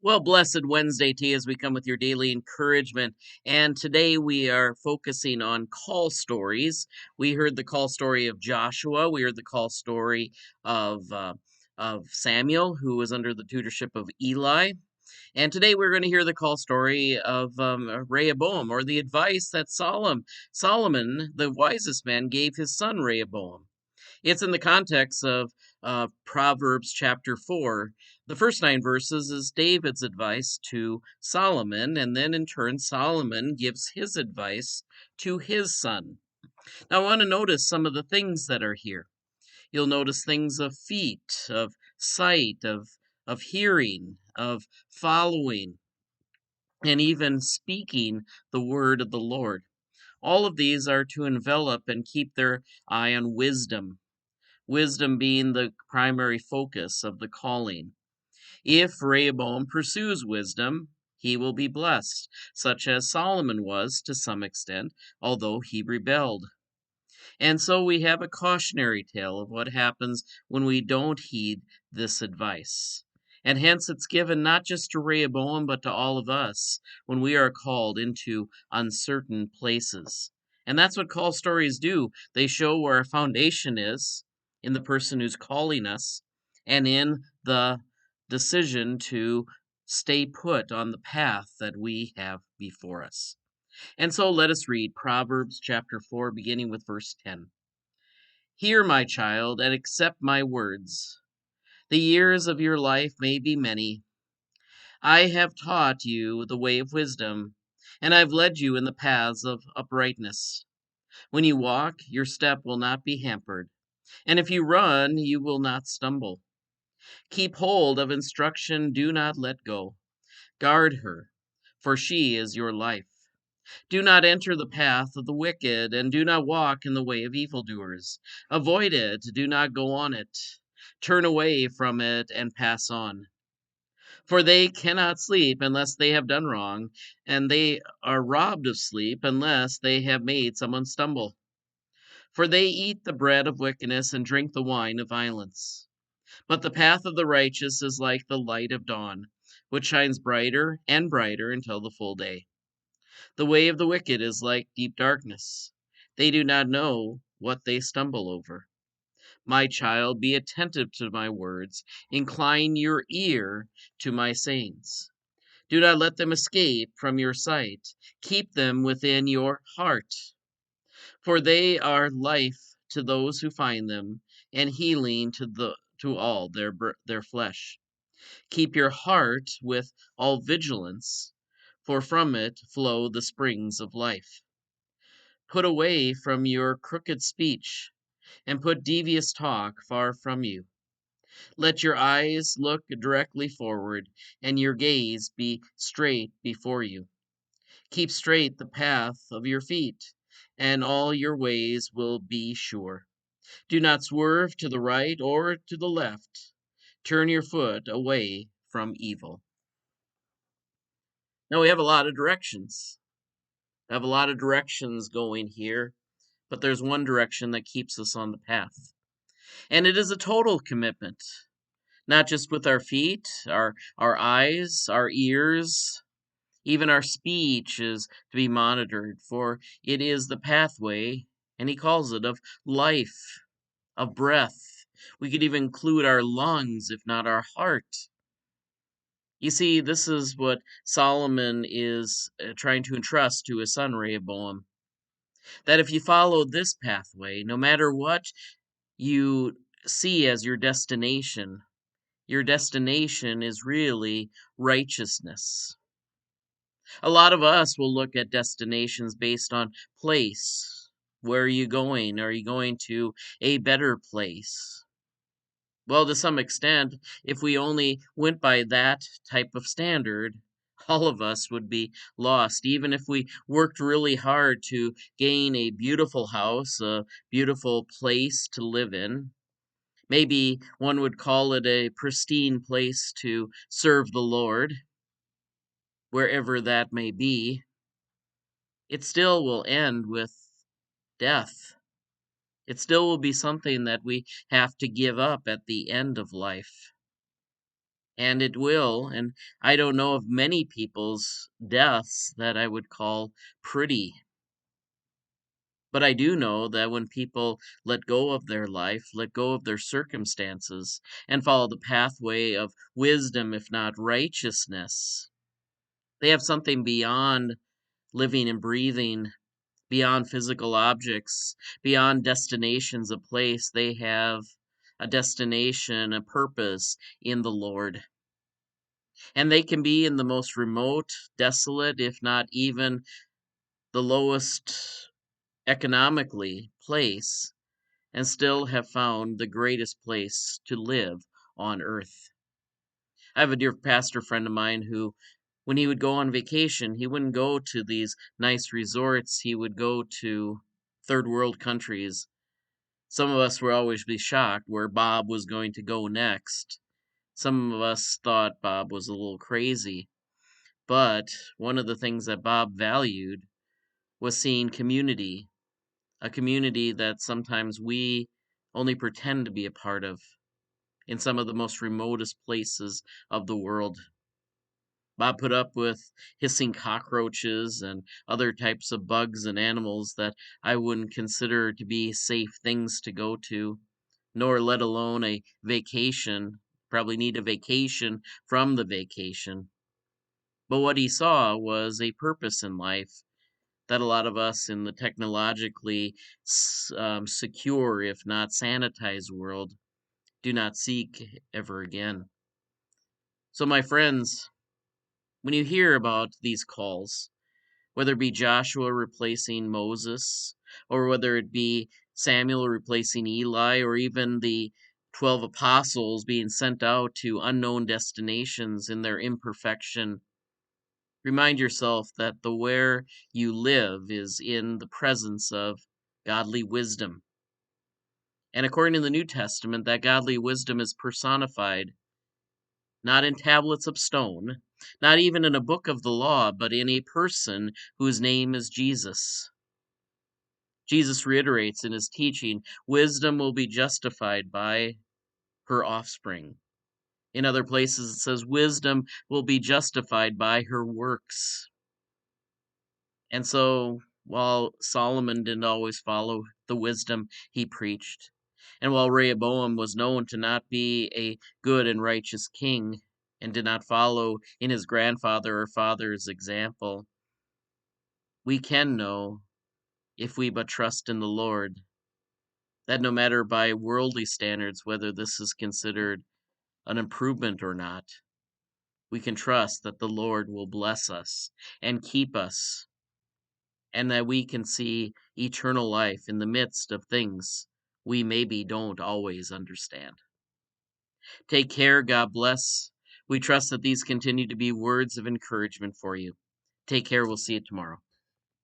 Well, blessed Wednesday to you as we come with your daily encouragement. And today we are focusing on call stories. We heard the call story of Joshua. We heard the call story of uh, of Samuel, who was under the tutorship of Eli. And today we're going to hear the call story of Rehoboam, or the advice that Solomon, the wisest man, gave his son Rehoboam. It's in the context of Proverbs chapter 4. The first 9 verses is David's advice to Solomon, and then in turn, Solomon gives his advice to his son. Now, I want to notice some of the things that are here. You'll notice things of feet, of sight, of hearing, of following, and even speaking the word of the Lord. All of these are to envelop and keep their eye on wisdom, wisdom being the primary focus of the calling. If Rehoboam pursues wisdom, he will be blessed, such as Solomon was to some extent, although he rebelled. And so we have a cautionary tale of what happens when we don't heed this advice. And hence it's given not just to Rehoboam, but to all of us when we are called into uncertain places. And that's what call stories do. They show where our foundation is in the person who's calling us and in the decision to stay put on the path that we have before us. And so let us read Proverbs chapter 4, beginning with verse 10. Hear, my child, and accept my words. The years of your life may be many. I have taught you the way of wisdom, and I've led you in the paths of uprightness. When you walk, your step will not be hampered, and if you run, you will not stumble. Keep hold of instruction, do not let go. Guard her, for she is your life. Do not enter the path of the wicked, and do not walk in the way of evildoers. Avoid it, do not go on it. Turn away from it and pass on. For they cannot sleep unless they have done wrong, and they are robbed of sleep unless they have made someone stumble. For they eat the bread of wickedness and drink the wine of violence. But the path of the righteous is like the light of dawn, which shines brighter and brighter until the full day. The way of the wicked is like deep darkness. They do not know what they stumble over. My child, be attentive to my words. Incline your ear to my sayings. Do not let them escape from your sight. Keep them within your heart, for they are life to those who find them, and healing to all their flesh. Keep your heart with all vigilance, for from it flow the springs of life. Put away from your crooked speech, and put devious talk far from you. Let your eyes look directly forward, and your gaze be straight before you. Keep straight the path of your feet, and all your ways will be sure. Do not swerve to the right or to the left. Turn your foot away from evil. Now we have a lot of directions. I have a lot of directions going here, but there's one direction that keeps us on the path. And it is a total commitment, not just with our feet, our eyes, our ears, even our speech is to be monitored, for it is the pathway, and he calls it, of life, of breath. We could even include our lungs, if not our heart. You see, this is what Solomon is trying to entrust to his son Rehoboam. That if you follow this pathway, no matter what you see as your destination is really righteousness. A lot of us will look at destinations based on place. Where are you going? Are you going to a better place? Well, to some extent, if we only went by that type of standard, all of us would be lost. Even if we worked really hard to gain a beautiful house, a beautiful place to live in, maybe one would call it a pristine place to serve the Lord, wherever that may be, it still will end with death. It still will be something that we have to give up at the end of life. And it will. And I don't know of many people's deaths that I would call pretty. But I do know that when people let go of their life, let go of their circumstances, and follow the pathway of wisdom, if not righteousness, they have something beyond living and breathing, beyond physical objects, beyond destinations, a place. They have a destination, a purpose in the Lord. And they can be in the most remote, desolate, if not even the lowest economically place, and still have found the greatest place to live on earth. I have a dear pastor friend of mine who, when he would go on vacation, he wouldn't go to these nice resorts. He would go to third world countries. Some of us would always be shocked where Bob was going to go next. Some of us thought Bob was a little crazy. But one of the things that Bob valued was seeing community, a community that sometimes we only pretend to be a part of in some of the most remotest places of the world. Bob put up with hissing cockroaches and other types of bugs and animals that I wouldn't consider to be safe things to go to, nor let alone a vacation. Probably need a vacation from the vacation. But what he saw was a purpose in life that a lot of us in the technologically secure, if not sanitized world, do not seek ever again. So, my friends, when you hear about these calls, whether it be Joshua replacing Moses, or whether it be Samuel replacing Eli, or even the 12 apostles being sent out to unknown destinations in their imperfection, remind yourself that the where you live is in the presence of godly wisdom. And according to the New Testament, that godly wisdom is personified not in tablets of stone, not even in a book of the law, but in a person whose name is Jesus. Jesus reiterates in his teaching, wisdom will be justified by her offspring. In other places, it says, wisdom will be justified by her works. And so, while Solomon didn't always follow the wisdom he preached, and while Rehoboam was known to not be a good and righteous king, and did not follow in his grandfather or father's example, we can know, if we but trust in the Lord, that no matter by worldly standards whether this is considered an improvement or not, we can trust that the Lord will bless us and keep us, and that we can see eternal life in the midst of things we maybe don't always understand. Take care. God bless. We trust that these continue to be words of encouragement for you. Take care. We'll see you tomorrow.